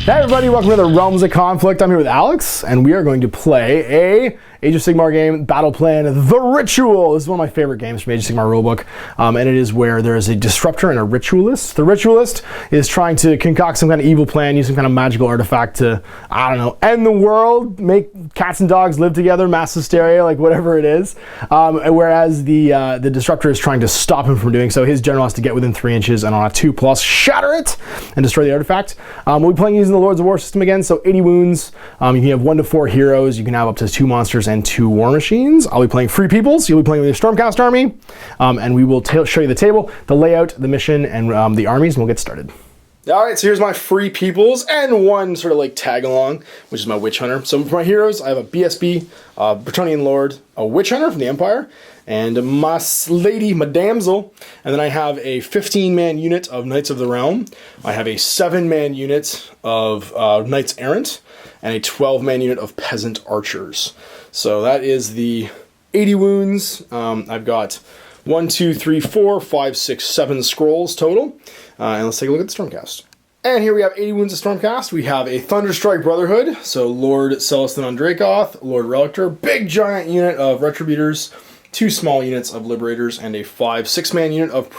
Hey everybody, welcome to the Realms of Conflict. I'm here with Alex, and we are going to play a Age of Sigmar game, Battleplan, The Ritual. This is one of my favorite games from Age of Sigmar rulebook, and it is where there is a disruptor and a ritualist. The ritualist is trying to concoct some kind of evil plan, use some kind of magical artifact to, I don't know, end the world, make cats and dogs live together, mass hysteria, like whatever it is. Whereas the disruptor is trying to stop him from doing so. His general has to get within 3 inches and on a 2+, shatter it and destroy the artifact. We'll be playing using the Lords of War system again, so 80 wounds. You can have 1 to 4 heroes. You can have up to 2 monsters and 2 war machines. I'll be playing Free Peoples. You'll be playing with your Stormcast army, and we will show you the table, the layout, the mission, and the armies, and we'll get started. All right, so here's my Free Peoples and one sort of like tag along, which is my Witch Hunter. So for my heroes, I have a BSB, a Bretonnian Lord, a Witch Hunter from the Empire, and my lady, my damsel. And then I have a 15-man unit of Knights of the Realm. I have a 7-man unit of Knights Errant, and a 12-man unit of Peasant Archers. So that is the 80 wounds. I've got 1, 2, 3, 4, 5, 6, 7 scrolls total. And let's take a look at the Stormcast. And here we have 80 wounds of Stormcast. We have a Thurderstrike Brotherhood, so Lord Celestin on Dracoth, Lord Relictor, big giant unit of Retributors, 2 small units of Liberators, and a 5-6-man unit of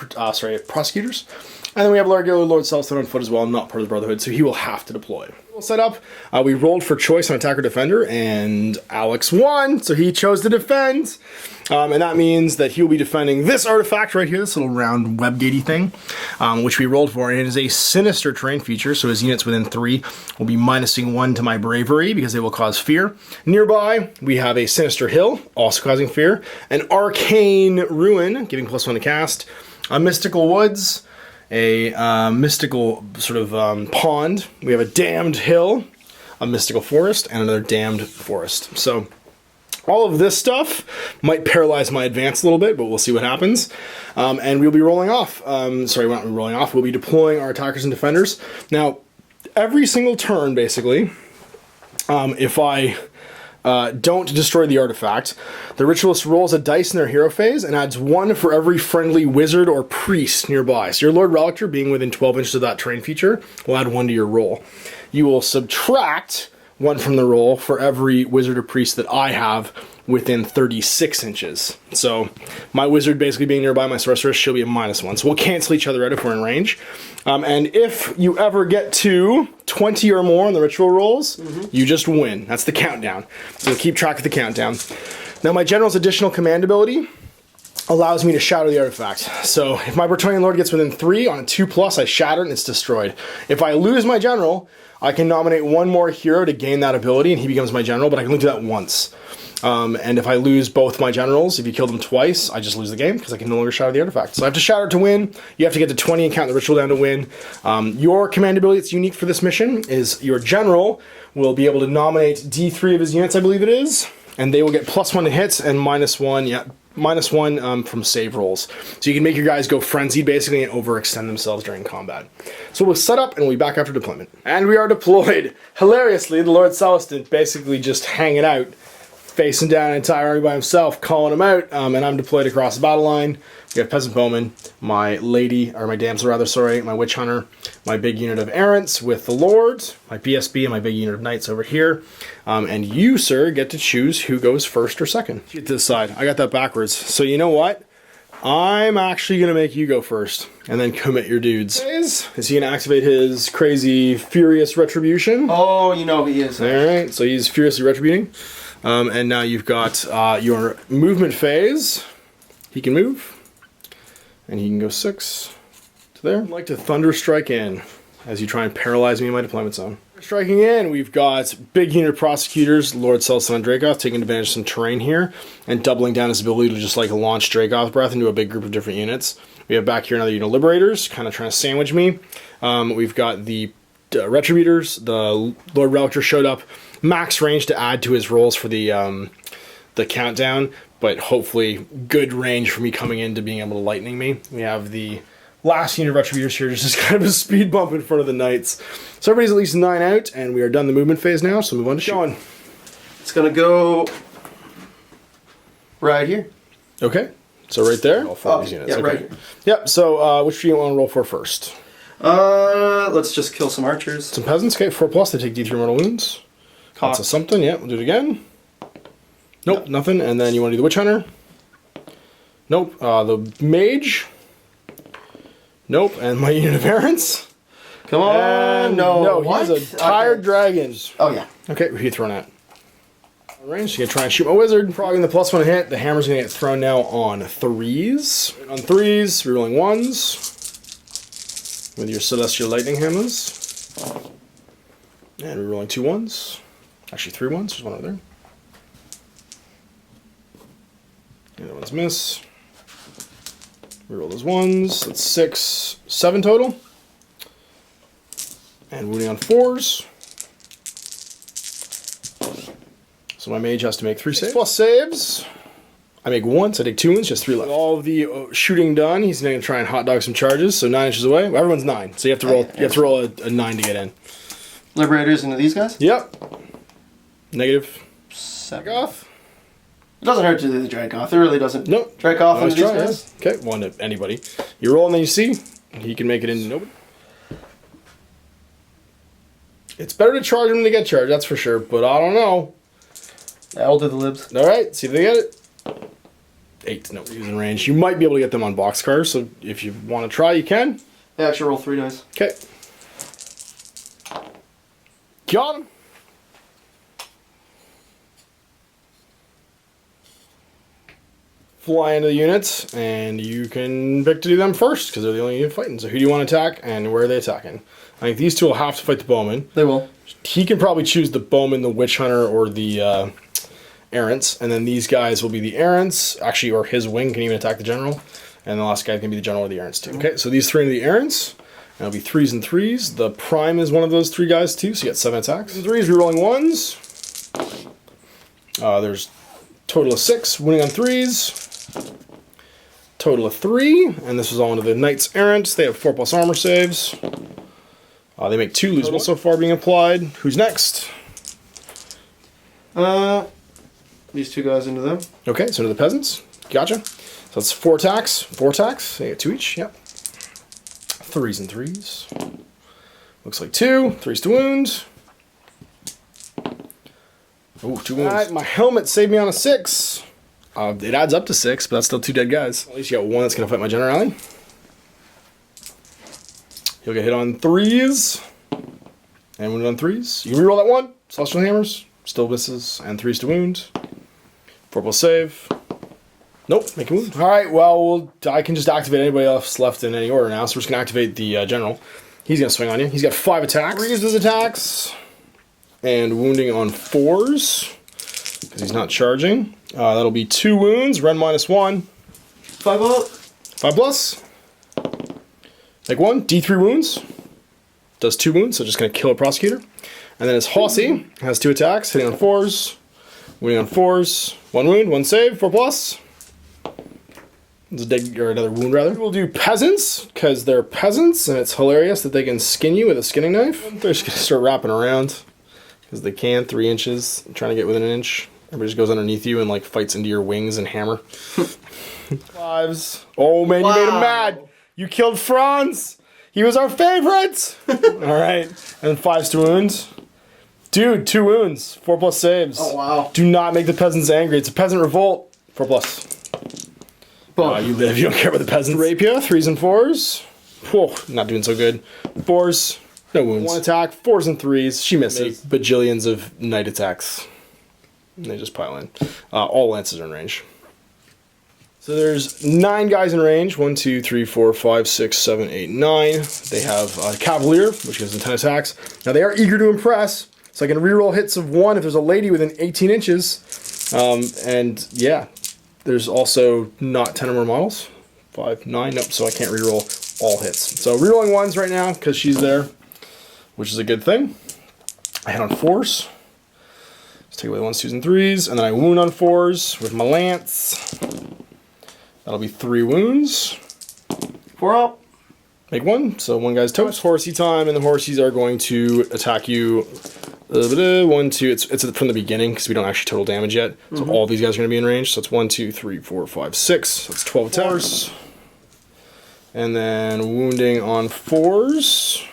Prosecutors. And then we have Lord Guerrilla, Lord Celestin on foot as well, not part of the Brotherhood, so he will have to deploy. We'll set up. We rolled for choice on Attacker Defender, and Alex won, so he chose to defend. And that means that he will be defending this artifact right here, this little round web-gatey thing, which we rolled for. And it is a sinister terrain feature, so his units within 3 will be minusing 1 to my bravery because they will cause fear. Nearby, we have a sinister hill, also causing fear, an arcane ruin, giving +1 to cast, a mystical woods, a mystical sort of pond. We have a damned hill, a mystical forest, and another damned forest. So all of this stuff might paralyze my advance a little bit, but we'll see what happens. And we'll be rolling off. Sorry, we're not rolling off. We'll be deploying our attackers and defenders. Now, every single turn, basically, if I don't destroy the artifact, the Ritualist rolls a dice in their hero phase and adds 1 for every friendly wizard or priest nearby. So your Lord Relictor, being within 12 inches of that terrain feature, will add 1 to your roll. You will subtract 1 from the roll for every wizard or priest that I have within 36 inches. So my wizard basically being nearby my sorceress, she'll be a -1. So we'll cancel each other out if we're in range. And if you ever get to 20 or more on the ritual rolls, you just win. That's the countdown. So we'll keep track of the countdown. Now my general's additional command ability allows me to shatter the artifact. So if my Bretonnian Lord gets within 3 on a 2+, I shatter it and it's destroyed. If I lose my general, I can nominate 1 more hero to gain that ability and he becomes my general, but I can only do that once. And if I lose both my generals, if you kill them twice, I just lose the game because I can no longer shatter the artifact. So I have to shatter it to win. You have to get to 20 and count the ritual down to win. Your command ability that's unique for this mission is your general will be able to nominate D3 of his units, I believe it is, and they will get +1 to hits and -1, -1 from save rolls. So you can make your guys go frenzied basically and overextend themselves during combat. So we'll set up and we'll be back after deployment. And we are deployed. Hilariously, the Lord Celestin basically just hanging out, facing down an entire army by himself, calling them out, and I'm deployed across the battle line. We have Peasant Bowman, my lady, or my damsel rather, sorry, my Witch Hunter, my big unit of Errants with the Lord, my BSB, and my big unit of Knights over here. And you, sir, get to choose who goes first or second. Get to this side. I got that backwards. So you know what? I'm actually going to make you go first, and then commit your dudes. Is he going to activate his crazy, furious retribution? Oh, you know he is. Alright, so he's furiously retributing. And now you've got your movement phase. He can move. And he can go 6 to there. I'd like to Thunderstrike in as you try and paralyze me in my deployment zone. Striking in, we've got big unit prosecutors, Lord Celestin on Dracoth, taking advantage of some terrain here, and doubling down his ability to just like launch Dracoth Breath into a big group of different units. We have back here another unit of Liberators, kind of trying to sandwich me. We've got the Retributors, the Lord Relictor showed up, max range to add to his rolls for the countdown, but hopefully good range for me coming in to being able to lightning me. We have the last unit of Retributors here, just kind of a speed bump in front of the Knights. So everybody's at least 9 out, and we are done the movement phase now, so move on to showing. It's gonna go right here. Okay, so right there. All 4 of these units. Yeah, okay. right here. Yep, so which do you want to roll for first? Let's just kill some archers. Some peasants. Okay, 4+. They take D3 mortal wounds. That's a something. Yeah, we'll do it again. Nope, nothing. And then you want to do the witch hunter. Nope. The mage. Nope. And my unit of errants. Come on. No, he's a tired dragon. Oh, yeah. Okay, who are you throwing at? Range, you're gonna try and shoot my wizard. Probably the +1 hit. The hammer's gonna get thrown now on 3s. On 3s, rerolling 1s. With your celestial lightning hammers. And rerolling 2 1s. Actually 3 1s, there's one over there. The other one's miss. Reroll those 1s. That's 6, 7 total. And wounding on 4s. So my mage has to make 3 saves. 6+ saves. I make 1, so I take 2 wounds, just 3 left. All of the shooting done, he's going to try and hot dog some charges. So 9 inches away. Well, everyone's 9, so you have to roll. You have to roll a 9 to get in. Liberators into these guys. Yep. -7. Dragoth. It doesn't hurt to do the Dragoth. It really doesn't. Nope. Dragoth into Nice these try, guys. yeah. Okay, 1 to anybody. You roll and then you see. He can make it into nobody. It's better to charge him than to get charged, that's for sure. But I don't know. Yeah, I'll do the libs. All right, see if they get it. 8, no, using range. You might be able to get them on boxcars, so if you want to try, you can. Yeah, actually roll 3 dice. Okay. Got him. Fly into the units, and you can pick to do them first, because they're the only unit fighting. So who do you want to attack, and where are they attacking? I think these two will have to fight the bowman. They will. He can probably choose the bowman, the witch hunter, or the errants, and then these guys will be the errants, actually, or his wing can even attack the general, and the last guy can be the general or the errants too. Okay, so these 3 into the errants, and it'll be 3s and 3s. The prime is one of those 3 guys too, so you get 7 attacks. 3s, rerolling 1s. There's total of 6, winning on 3s. Total of 3, and this is all into the knights errants. They have 4+ armor saves. They make 2 lose 1 so far being applied. Who's next? These 2 guys into them. Okay, so to the peasants. Gotcha. So that's 4 attacks. 4 attacks. They get 2 each. Yep. 3s and 3s. Looks like 2. 3s to wound. Ooh, 2 wounds. Alright, my helmet saved me on a 6. It adds up to 6, but that's still 2 dead guys. At least you got 1 that's going to fight my general. He'll get hit on 3s. And wounded on 3s. You can reroll that 1. Celestial hammers. Still misses. And 3s to wound. 4+ save. Nope, make a wound. Alright, well, I can just activate anybody else left in any order now. So we're just going to activate the general. He's going to swing on you. He's got 5 attacks. 3s his attacks. And wounding on 4s. Because he's not charging. That'll be 2 wounds. Ren -1. 5 up. 5+. Make 1. D3 wounds. Does 2 wounds, so just going to kill a prosecutor. And then his Hossy has 2 attacks, hitting on 4s. Wounding on 4s. 1 wound, 1 save, 4+. It's a dead, or another wound rather. We'll do peasants, because they're peasants, and it's hilarious that they can skin you with a skinning knife. They're just going to start wrapping around, because they can, 3 inches, trying to get within an inch. Everybody just goes underneath you and like fights into your wings and hammer. 5s. Oh man, you made him mad. You killed Franz. He was our favorite. All right, and then 5s to wound. Dude, 2 wounds, 4+ saves. Oh wow. Do not make the peasants angry. It's a peasant revolt. 4+. You live. You don't care about the peasants. Rapier, 3s and 4s. Whoa, not doing so good. 4s, no wounds. 1 attack, 4s and 3s. She misses. Bajillions of knight attacks. And they just pile in. All lances are in range. So there's 9 guys in range. 1, 2, 3, 4, 5, 6, 7, 8, 9. They have Cavalier, which gives them 10 attacks. Now they are eager to impress, so I can reroll hits of 1 if there's a lady within 18 inches. And yeah, there's also not 10 or more models. 5, 9, nope, so I can't reroll all hits. So rerolling 1s right now because she's there, which is a good thing. I hit on 4s. Let's take away 1s, 2s, and 3s, and then I wound on 4s with my lance. That'll be 3 wounds. 4 up. Make 1, so 1 guy's toast. Horsey time, and the Horsies are going to attack you. 1, 2, it's from the beginning, because we don't actually total damage yet. So all these guys are going to be in range. So it's 1, 2, 3, 4, 5, 6. That's 12 attacks. And then wounding on 4s.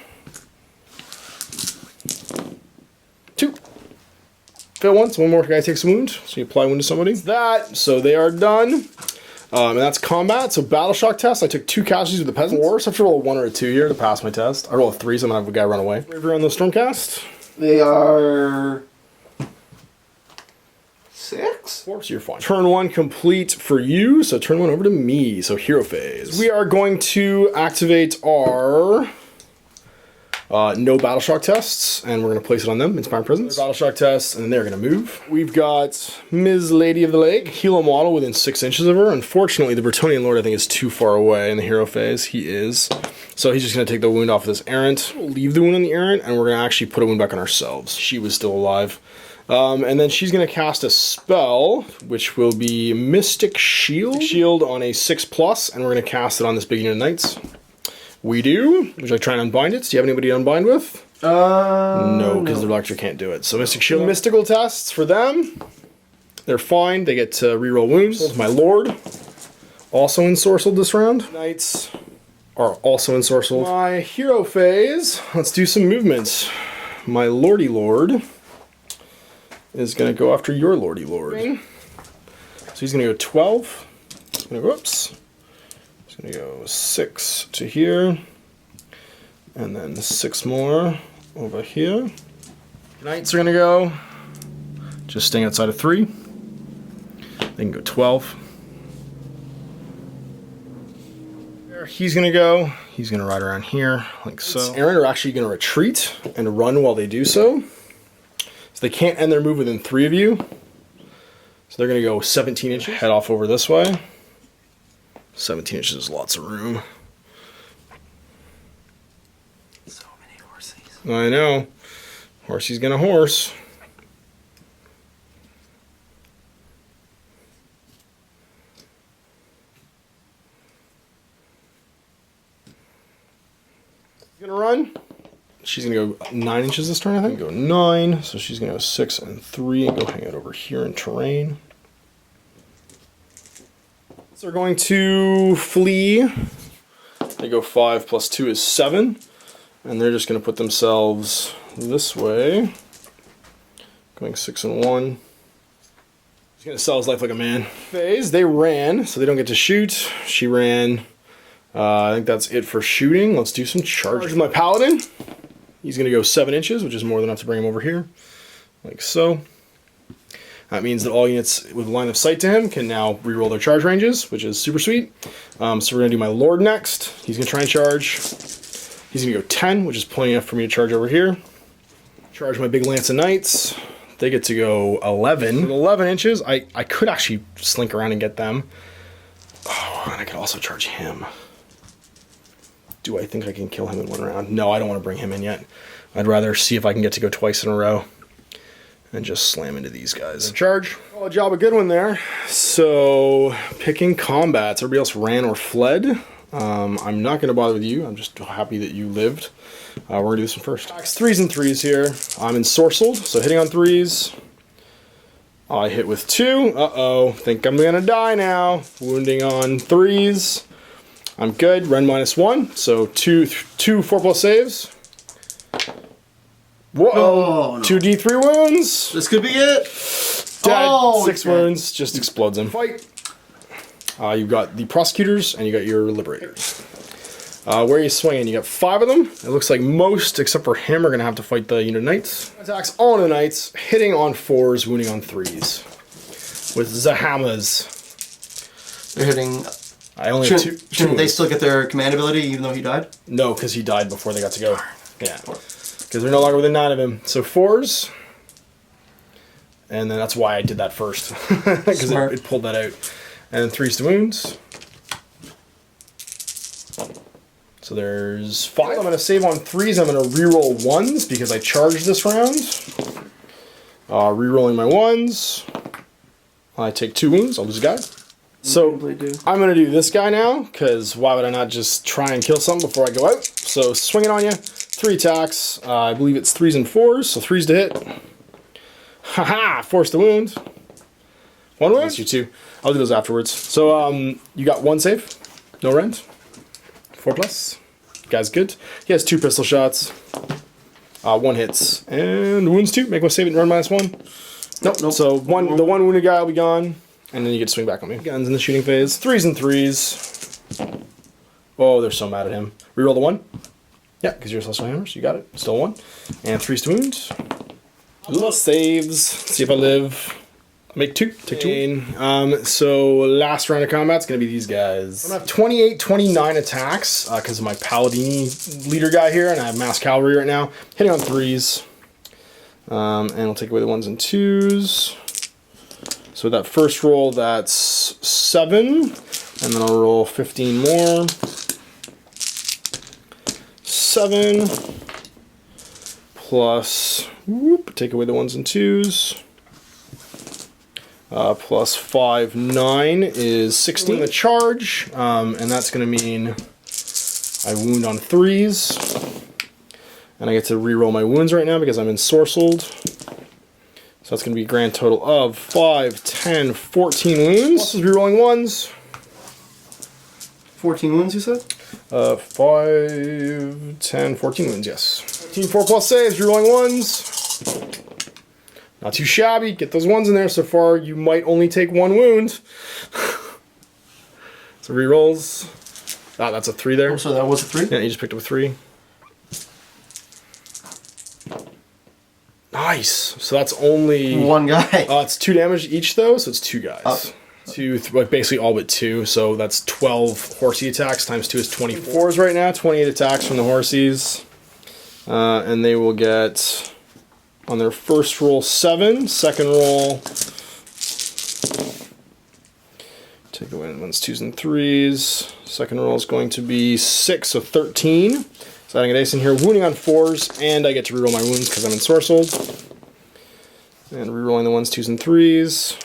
2. Fail once. One more guy takes a wound. So you apply wound to somebody. That. So they are done. And that's combat. So battle shock test. I took 2 casualties with the peasants. 4. So I have to roll a 1 or a 2 here to pass my test. I roll a 3, so I'm gonna have a guy run away. Bravery on the Stormcast. They are 6. 4, so you're fine. Turn 1 complete for you. So turn 1 over to me. So hero phase. We are going to activate our no battle shock tests, and we're going to place it on them, Inspired Presence. Battle shock tests, and then they're going to move. We've got Ms. Lady of the Lake, Helo model within 6 inches of her. Unfortunately, the Bretonnian Lord, I think, is too far away in the hero phase. He is. So he's just going to take the wound off of this errant. We'll leave the wound on the errant, and we're going to actually put a wound back on ourselves. She was still alive. And then she's going to cast a spell, which will be Mystic Shield. Shield on a 6+, and we're going to cast it on this big unit of knights. We do. Would you like to try and unbind it? Do you have anybody to unbind with? No, because their electric can't do it. So Mystic Shield. Mystical tests for them. They're fine. They get to reroll wounds. My Lord, also ensorcelled this round. Knights are also ensorcelled. My hero phase. Let's do some movements. My Lordy Lord is going to go after your Lordy Lord. So he's going to go 12. He's going to go, oops. He's going to go 6 to here. And then 6 more over here. Knights are going to go just staying outside of 3. They can go 12. There he's going to go. He's going to ride around here like so. Aaron are actually going to retreat and run while they do so. So they can't end their move within 3 of you. So they're going to go 17 inches. Head off over this way. 17 inches is lots of room. So many horses. I know. Horsey's going to horse. He's going to run. She's going to go 9 inches this turn, I think. Go 9, so she's going to go 6 and 3 and go hang out over here in terrain. So they're going to flee. They go 5 plus 2 is 7. And they're just going to put themselves this way. Going 6 and 1. He's going to sell his life like a man. Phase, they ran, so they don't get to shoot. She ran. I think that's it for shooting. Let's do some charges. My Paladin. He's going to go 7 inches, which is more than enough to bring him over here. Like so. That means that all units with line of sight to him can now reroll their charge ranges, which is super sweet. So we're going to do my Lord next. He's going to try and charge. He's going to go 10, which is plenty enough for me to charge over here. Charge my big Lance of Knights. They get to go 11. With 11 inches, I could actually slink around and get them. Oh, and I could also charge him. Do I think I can kill him in 1 round? No, I don't want to bring him in yet. I'd rather see if I can get to go twice in a row. And just slam into these guys. Charge. Oh, a job, a good one there. So, picking combats. Everybody else ran or fled. I'm not going to bother with you. I'm just happy that you lived. We're going to do this one first. Attacks 3s and 3s here. I'm ensorcelled, so hitting on 3s. I hit with 2. Uh-oh. Think I'm going to die now. Wounding on 3s. I'm good. Ren -1. So, 2 4+ saves. Whoa! Oh, no. 2 D3 wounds. This could be it. Dead. Oh, 6 wounds. Just explodes him. Fight. You've got the prosecutors and you got your liberators. Where are you swinging? You got 5 of them. It looks like most, except for him, are going to have to fight the unit of knights. Attacks all of the knights, hitting on 4s, wounding on 3s. With Zahamas. They're hitting. I only have 2. Shouldn't they still get their command ability even though he died? No, because he died before they got to go. Yeah. Because they're no longer within 9 of him. So 4s. And then that's why I did that first. Because it pulled that out. And then 3s to wounds. So there's 5. I'm going to save on 3s. I'm going to reroll 1s because I charged this round. Rerolling my 1s. I take 2 wounds. I'll lose a guy. So I'm going to do this guy now because why would I not just try and kill something before I go out? So swinging on you. 3 attacks. I believe it's 3s and 4s. So 3s to hit. Haha! Force to wound. 1 wound? You 2. I'll do those afterwards. So you got 1 save. No rend. 4+. Guy's good. He has 2 pistol shots. 1 hits. And wounds 2. Make one save and run -1. Nope. So the one wounded guy will be gone. And then you get to swing back on me. Guns in the shooting phase. 3s and 3s. Oh, they're so mad at him. Reroll the 1. Yeah, because you're a celestial hammer, so you got it. Still 1. And 3s to wound. Little saves. See if I live. Make 2. Take 2. So last round of combat's gonna be these guys. I'm gonna have 28, 29 attacks because of my Paladini leader guy here, and I have mass cavalry right now. Hitting on 3s. And I'll take away the 1s and 2s. So that first roll, that's 7. And then I'll roll 15 more. 7. Plus, whoop, take away the 1s and 2s. Plus 5, 9 is 16. The charge, and that's going to mean I wound on 3s. And I get to re-roll my wounds right now because I'm ensorcelled. So that's going to be a grand total of 5, 10, 14 wounds. Plus re-rolling 1s. 14 wounds, you said? 5, 10, 14 wounds, yes. 14, 4+ saves, re-rolling 1s. Not too shabby. Get those 1s in there. So far, you might only take 1 wound. So re-rolls. Ah, that's a 3 there. Oh, so that was a 3? Yeah, you just picked up a 3. Nice. So that's only 1 guy. It's 2 damage each though, so it's 2 guys. Like basically all but 2. So that's 12 horsey attacks times 2 is 24s right now. 28 attacks from the horsies, and they will get on their first roll 7. Second roll, take away 1s, 2s, and 3s. Second roll is going to be 6, so 13. So adding an ace in here, wounding on 4s, and I get to reroll my wounds because I'm ensorcelled. And rerolling the 1s, 2s, and 3s.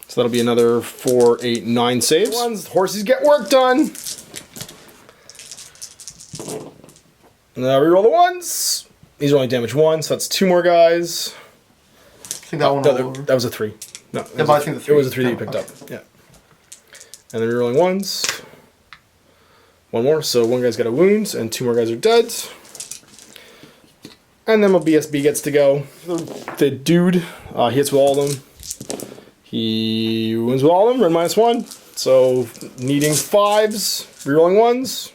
So that'll be another 4, 8, 9 saves. The horses get work done. And then I reroll the 1s. These are only damage 1, so that's 2 more guys. I think that one No, that was a 3. No, yeah, but I think the 3. It was a 3 that you picked up. Yeah. And then rerolling 1s. 1 more, so 1 guy's got a wound, and 2 more guys are dead. And then my BSB gets to go. The dude, he hits with all of them. He wins with all of them, run -1. So needing 5s, rerolling 1s.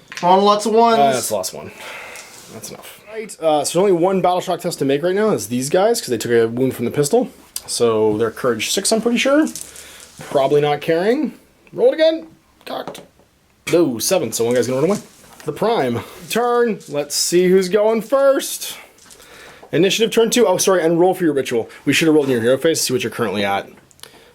Come on, lots of 1s. That's the last one. That's enough. Right, so there's only 1 battle shock test to make right now. It's these guys, because they took a wound from the pistol. So they're courage 6, I'm pretty sure. Probably not carrying. Roll it again. Cocked. No, 7, so 1 guy's gonna run away. The prime. Turn. Let's see who's going first. Initiative turn 2. Oh, sorry, and roll for your ritual. We should have rolled in your hero phase to see what you're currently at.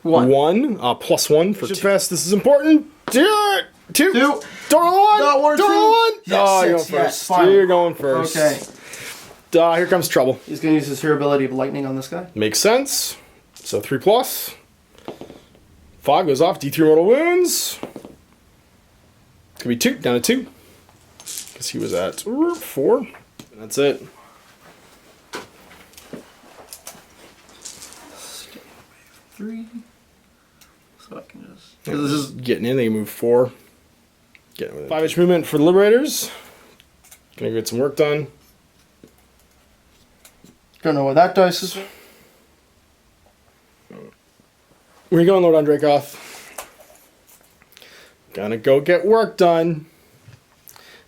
1. Plus 1 for fest. This is important. Do it. 2. Don't roll 1. Got 1 or 2. Don't roll 1. Yes, Oh, you're going 6, first. yes, You're going first. Okay. Here comes trouble. He's going to use his hero ability of lightning on this guy. Makes sense. So 3+. 5 goes off. D3 mortal wounds. Could be 2. Down to 2. Because he was at 4. And that's it. Stay away from 3. So I can just... Yeah, this is getting in. They move 4. Getting with 5-inch movement for the Liberators. Gonna get some work done. Don't know what that dice is. Where you going, Lord Andrakoth? Gonna go get work done.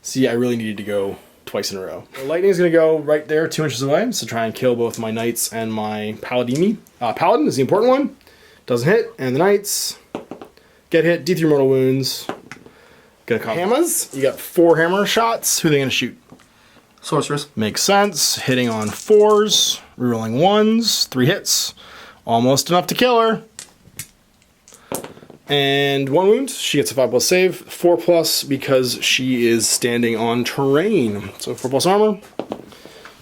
See, I really needed to go twice in a row. The lightning's gonna go right there, 2 inches away, so try and kill both my knights and my paladini. Paladin is the important one. Doesn't hit, and the knights get hit, D3 mortal wounds. Gonna cause hammers. You got 4 hammer shots. Who are they gonna shoot? Sorceress. Makes sense. Hitting on 4s, rerolling 1s, 3 hits. Almost enough to kill her. And 1 wound. She gets a 5+ save. 4+ because she is standing on terrain. So 4+ armor.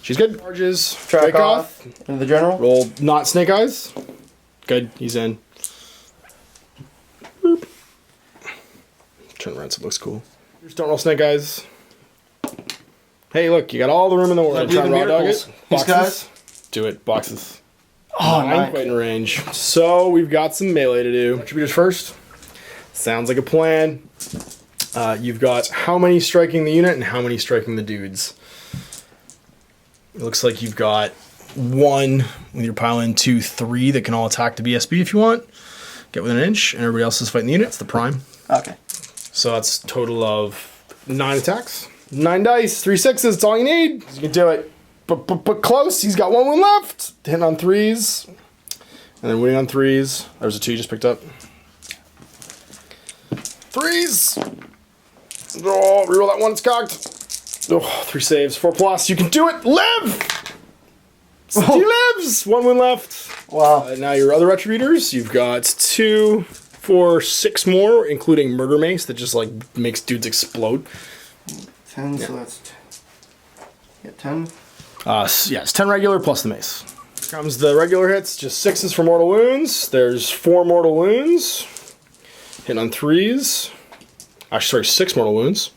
She's good. Charges. Track off. And the general. Roll not snake eyes. Good. He's in. Boop. Turn around so it looks cool. Just don't roll snake eyes. Hey, look, you got all the room in the world. Try raw dog it. These guys? Do it. Boxes. Oh, 9 quite in range. So we've got some melee to do. Attributors first. Sounds like a plan. You've got how many striking the unit and how many striking the dudes. It looks like you've got 1 with your pile in, 2, 3 that can all attack the BSB if you want. Get within an inch, and everybody else is fighting the unit. It's the prime. Okay. So that's a total of 9 attacks. 9 dice, 3 6s, that's all you need. You can do it. But close, he's got 1 wound left. Hitting on 3s. And then winning on 3s. There's a 2 you just picked up. 3s! Oh, reroll that one, it's cocked. Oh, 3 saves, 4 plus. You can do it! Live! He lives! 1 win left. Wow. Now your other Retributors, you've got 2, 4, 6 more, including Murder Mace that just like makes dudes explode. 10, so that's 10. Yes, 10 regular plus the mace. Here comes the regular hits, just 6s for mortal wounds. There's 4 mortal wounds. Hitting on 3s. Actually, sorry, 6 mortal wounds.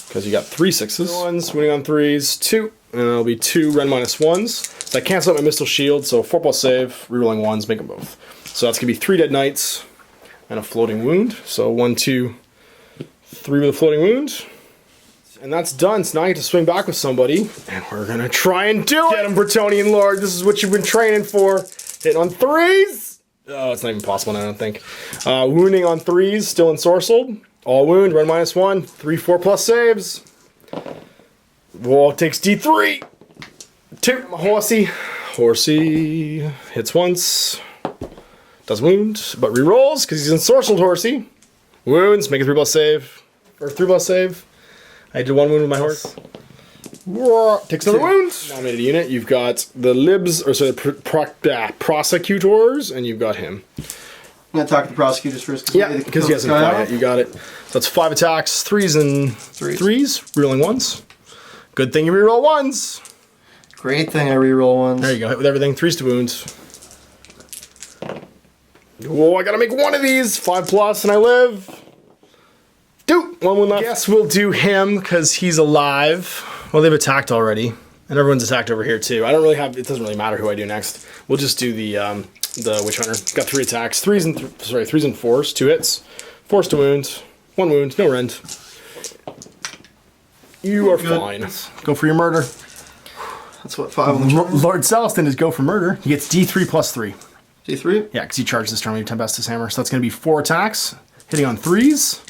Because you got 3 6s. 1s, winning on 3s, 2. And it'll be 2 Ren -1s. So I cancel out my Missile Shield, so 4 plus save, rerolling 1s, make them both. So that's going to be 3 dead knights and a floating wound. So 1, 2, 3 with a floating wound. And that's done, so now you get to swing back with somebody. And we're going to try and do it! Get him, Bretonnian Lord, this is what you've been training for. Hitting on 3s! Oh, it's not even possible now, I don't think. Wounding on 3s, still ensorcelled. All wound, Ren -1, 3, 4 plus saves. Wall takes D3. 2. Horsey. Horsey hits once. Does wound, but rerolls because he's ensorcelled Horsey. Wounds, make a 3 plus save. Or 3 plus save. I did 1 wound with my horse. Takes another wound. Nominated unit, you've got the Libs, or sorry, the Prosecutors, and you've got him. I'm going to talk to the Prosecutors first. Yeah, because he hasn't fought yet. You got it. So that's 5 attacks, 3s and 3s, rerolling 1s. Good thing you reroll 1s. Great thing I reroll 1s. There you go, hit with everything, 3s to wounds. Whoa, I gotta make 1 of these, 5 plus, and I live. Dude, 1 wound left. Guess we'll do him, because he's alive. Well, they've attacked already, and everyone's attacked over here too. I don't really have, it doesn't really matter who I do next. We'll just do the Witch Hunter. Got 3 attacks, 3s and 4s, 2 hits. 4s to wound, 1 wound, no rend. You are fine. Go for your murder. That's what 5 on the turn. Lord Celestin is go for murder. He gets D3 plus 3. D3? Yeah, because he charged this turn with your Tempestus Hammer. So that's going to be 4 attacks, hitting on 3s,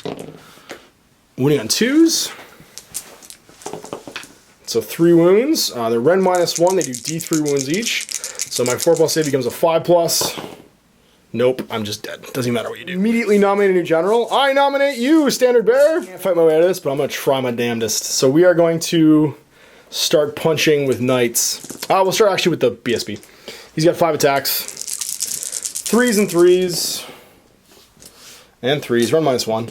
winning on 2s. So 3 wounds. They're Ren -1. They do D3 wounds each. So my 4 plus save becomes a 5 plus. Nope, I'm just dead. Doesn't even matter what you do. Immediately nominate a new general. I nominate you, Standard Bearer. Can't fight my way out of this, but I'm going to try my damnedest. So we are going to start punching with knights. We'll start actually with the BSB. He's got 5 attacks. 3s and 3s. And 3s. Ren -1.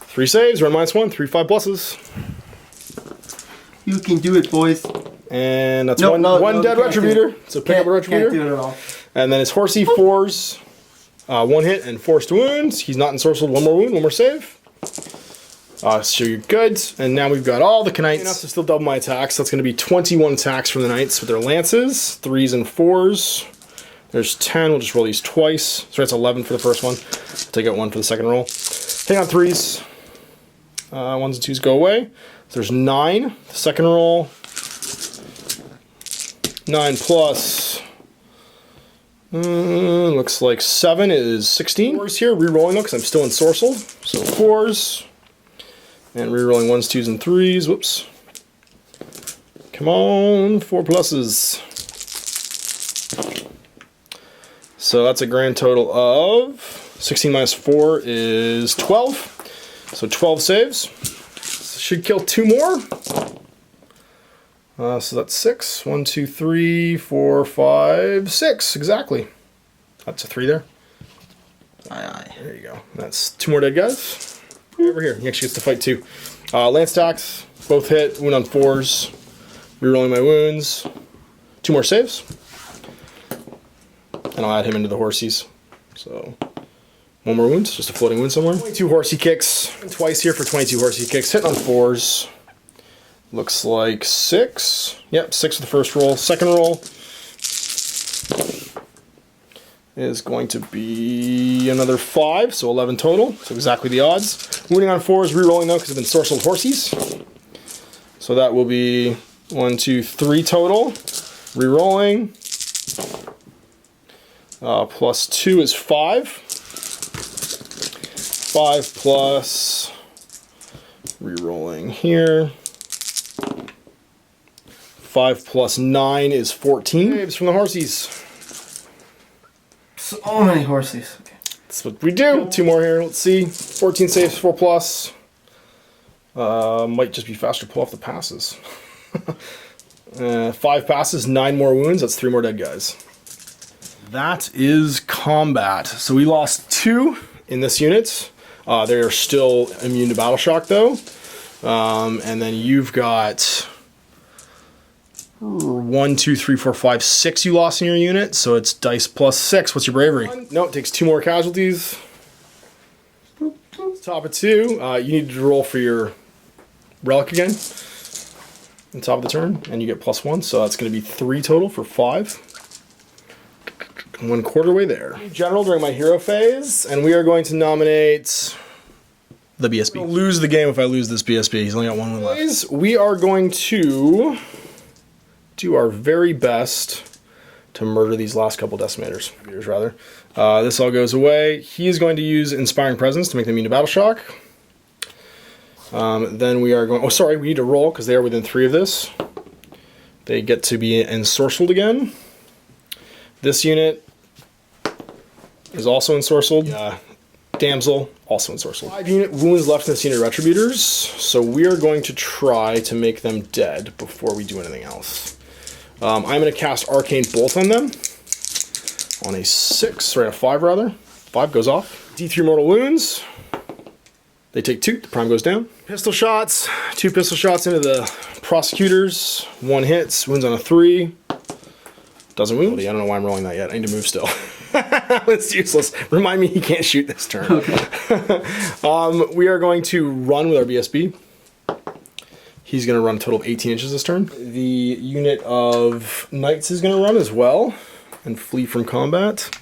3 saves. Ren -1. 3 5 pluses. You can do it, boys. And that's one dead Retributor. So pick up a Retributor. Can't do it at all. And then his Horsey 4s, 1 hit and 4s to wounds. He's not ensorcelled, 1 more wound, 1 more save. So you're good. And now we've got all the Knights. Enough to still double my attacks. That's going to be 21 attacks from the Knights with their lances, 3s and 4s. There's 10. We'll just roll these twice. So that's 11 for the first one. Take out 1 for the second roll. Hang on 3s. 1s and 2s go away. So there's 9. The second roll. 9 plus. Looks like 7 is 16. 4s here, re-rolling them because I'm still ensorcelled. So 4s. And re-rolling 1s, 2s, and 3s. Whoops. Come on, 4 pluses. So that's a grand total of 16 minus 4 is 12. So 12 saves. Should kill 2 more. So that's 6. 1, 2, 3, 4, 5, 6. Exactly. That's a 3 there. Aye, aye. There you go. That's 2 more dead guys. Over here. He actually gets to fight 2. Lance attacks. Both hit. Wound on 4s. Rerolling my wounds. 2 more saves. And I'll add him into the horsies. So 1 more wound. Just a floating wound somewhere. 22 horsey kicks. Twice here for 22 horsey kicks. Hitting on 4s. Looks like 6. Yep, 6 for the first roll. Second roll. is going to be another 5, so 11 total. So exactly the odds. Wounding on 4 is re-rolling though because I've been sorcelled horsies. So that will be 1, 2, 3 total. Re-rolling. Plus 2 is 5. 5 plus re-rolling here. 5 plus 9 is 14. Saves from the horsies. So many horsies. Okay. That's what we do. 2 more here. Let's see. 14 saves, 4 plus. Might just be faster pull off the passes. 5 passes, 9 more wounds. That's 3 more dead guys. That is combat. So we lost 2 in this unit. They are still immune to battle shock though. And then you've got 1, 2, 3, 4, 5, 6 you lost in your unit. So it's dice plus 6. What's your bravery? No, it takes 2 more casualties. Top of 2. You need to roll for your relic again. On top of the turn. And you get plus 1. So that's going to be 3 total for 5. 1/4 way there. General during my hero phase, and we are going to nominate the BSB. I'll lose the game if I lose this BSB. He's only got 1 win left. We are going to do our very best to murder these last couple decimators. Rather. This all goes away. He is going to use Inspiring Presence to make them immune to battle shock. Then we are going... Oh, sorry, we need to roll because they are within 3 of this. They get to be ensorcelled again. This unit is also ensorcelled. Damsel, also ensorcelled. 5 unit wounds left in this unit of Retributors, so we are going to try to make them dead before we do anything else. I'm going to cast Arcane Bolt on them. On a 6, or a 5 rather. 5 goes off. D3 mortal wounds. They take 2, the prime goes down. Pistol shots, 2 pistol shots into the prosecutors. 1 hits, wounds on a 3. Doesn't wound. I don't know why I'm rolling that yet. I need to move still. It's useless. Remind me he can't shoot this turn. Okay. We are going to run with our BSB. He's going to run a total of 18 inches this turn. The unit of knights is going to run as well and flee from combat.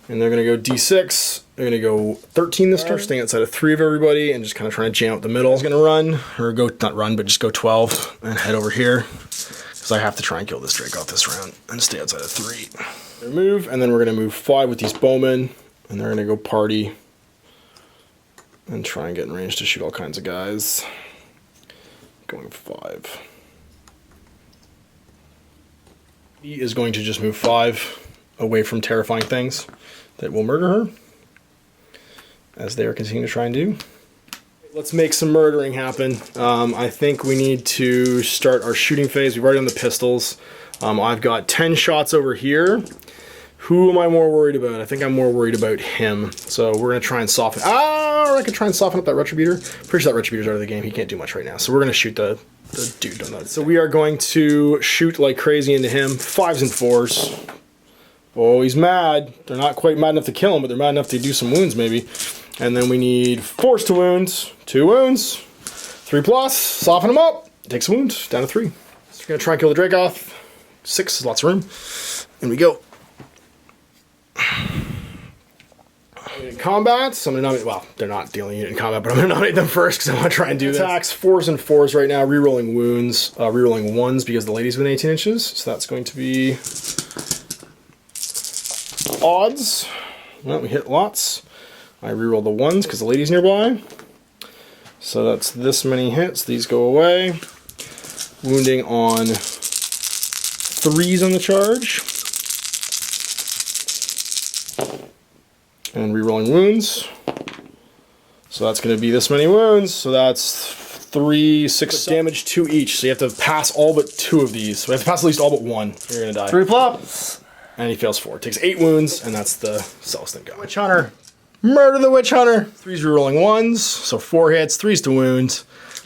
And they're going to go D6. They're going to go 13 this turn, staying outside of 3 of everybody and just kind of trying to jam out the middle. He's going to run, or go, not run, but just go 12 and head over here. Because I have to try and kill this Drake off this round and stay outside of 3. They move, and then we're going to move 5 with these bowmen, and they're going to go party and try and get in range to shoot all kinds of guys. Going 5. He is going to just move 5 away from terrifying things that will murder her, as they are continuing to try and do. Let's make some murdering happen. I think we need to start our shooting phase. We've already done the pistols. I've got 10 shots over here. Who am I more worried about? I think I'm more worried about him. So we're going to try and soften... I can try and soften up that Retributor. Pretty sure that Retributor's out of the game. He can't do much right now. So we're going to shoot the dude on that. So we are going to shoot like crazy into him. 5s and 4s. Oh, he's mad. They're not quite mad enough to kill him, but they're mad enough to do some wounds maybe. And then we need 4s to wounds. 2 wounds. 3 plus. Soften him up. Takes a wound. Down to 3. So we're going to try and kill the Dracoth. 6. Lots of room. In we go. In combat, so I'm going to nominate, well, they're not dealing unit in combat, but I'm going to nominate them first because I want to try and do attacks. 4s and 4s right now, re-rolling wounds, re-rolling 1s because the lady's within 18 inches, so that's going to be odds. Well, we hit lots. I re-roll the 1s because the lady's nearby. So that's this many hits, these go away. Wounding on 3s on the charge. And re-rolling wounds. So that's going to be this many wounds. So that's 3, 6 damage, 2 each. So you have to pass all but 2 of these. So we have to pass at least all but 1. You're going to die. 3 plops. And he fails 4. Takes 8 wounds, and that's the Celestin guy. Witch Hunter. Murder the Witch Hunter. 3's re-rolling 1s. So 4 hits, 3's to wound.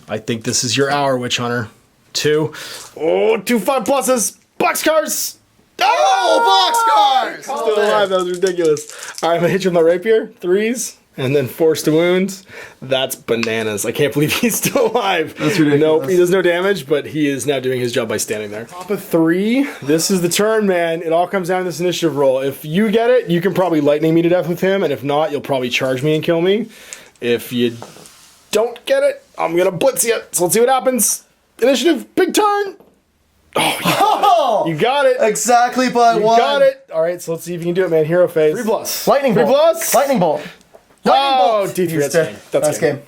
I think this is your hour, Witch Hunter. 2. Oh, 2 5 pluses. Boxcars. Oh, boxcars! Still alive, that was ridiculous. All right, I'm gonna hit you with my rapier. 3s. and then forced to wound. That's bananas. I can't believe he's still alive. That's ridiculous. Nope, he does no damage, but he is now doing his job by standing there. Top of 3. This is the turn, man. It all comes down to this initiative roll. If you get it, you can probably lightning me to death with him, and if not, you'll probably charge me and kill me. If you don't get it, I'm gonna blitz you. So let's see what happens. Initiative, big turn. Oh, you got it. Exactly by You 1. got it. All right, so let's see if you can do it, man. Hero phase. 3+. Lightning bolt. 3+. Lightning bolt. Oh, D3. That's game.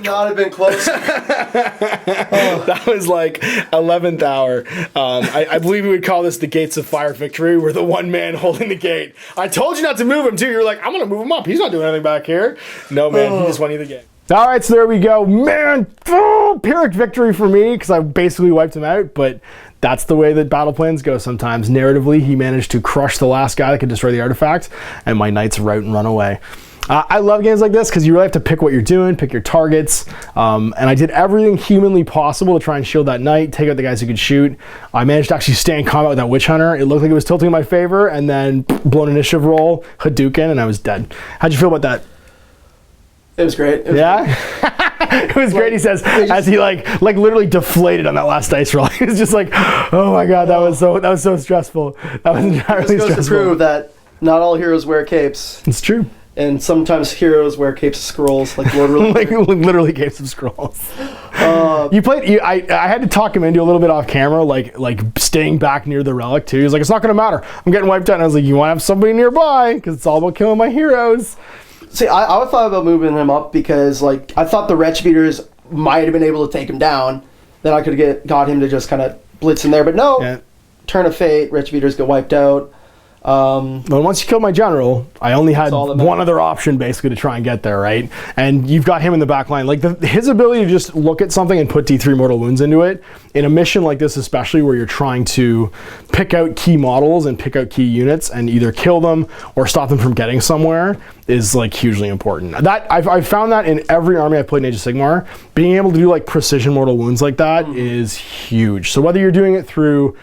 Not have been close. That was like 11th hour. I believe we would call this the Gates of Fire victory. We're the one man holding the gate. I told you not to move him, too. You're like, I'm going to move him up. He's not doing anything back here. No, man. He just won you the game. All right, so there we go. Man, Pyrrhic victory for me because I basically wiped him out, but that's the way that battle plans go sometimes. Narratively, he managed to crush the last guy that could destroy the artifact, and my knights rout and run away. I love games like this because you really have to pick what you're doing, pick your targets, and I did everything humanly possible to try and shield that knight, take out the guys who could shoot. I managed to actually stay in combat with that witch hunter. It looked like it was tilting in my favor, and then blown initiative roll, Hadouken, and I was dead. How'd you feel about that? It was great. It was great. It was great, he says, as he like literally deflated on that last dice roll. He was just like, oh my god, that was so stressful. That was entirely stressful. It goes to prove that not all heroes wear capes. It's true. And sometimes heroes wear capes of scrolls, like Lord like literally capes of scrolls. I had to talk him into a little bit off camera, like staying back near the relic too. He's like, it's not gonna matter. I'm getting wiped out. And I was like, you want to have somebody nearby because it's all about killing my heroes. See, I thought about moving him up because, like, I thought the Wretch Beaters might have been able to take him down. Then I could have got him to just kind of blitz in there. But no, Turn of fate, Wretch Beaters get wiped out. But once you killed my general, I only had one other option basically to try and get there, right? And you've got him in the back line. Like his ability to just look at something and put D3 mortal wounds into it, in a mission like this especially where you're trying to pick out key models and pick out key units and either kill them or stop them from getting somewhere, is like hugely important. That I've found that in every army I've played in Age of Sigmar, being able to do like precision mortal wounds like that is huge. So whether you're doing it through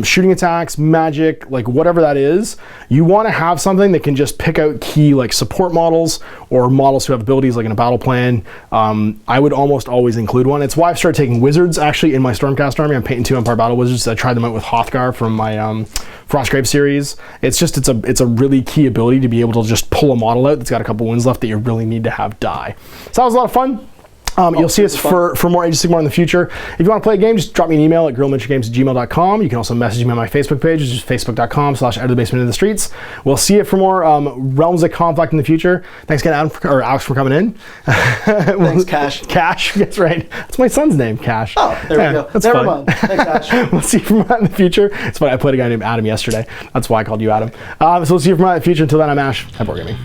shooting attacks, magic, like whatever that is, you want to have something that can just pick out key like support models or models who have abilities like in a battle plan. I would almost always include one. It's why I've started taking wizards actually in my Stormcast army. I'm painting 2 Empire Battle Wizards. I tried them out with Hrothgar from my Frostgrave series. It's a really key ability to be able to just pull a model out that's got a couple wounds left that you really need to have die. So that was a lot of fun. You'll see us for more Age of Sigmar in the future. If you want to play a game, just drop me an email at guerrillaminiaturegames@gmail.com. You can also message me on my Facebook page, which is facebook.com/outofthebasement-into-the-streets. We'll see it for more Realms of Conflict in the future. Thanks again, Alex, for coming in. Thanks, Cash. Cash, that's right. That's my son's name, Cash. Oh, there we go. Never mind. Thanks, Cash. We'll see you from that in the future. It's funny, I played a guy named Adam yesterday. That's why I called you Adam. So we'll see you from that in the future. Until then, I'm Ash. Happy wargaming.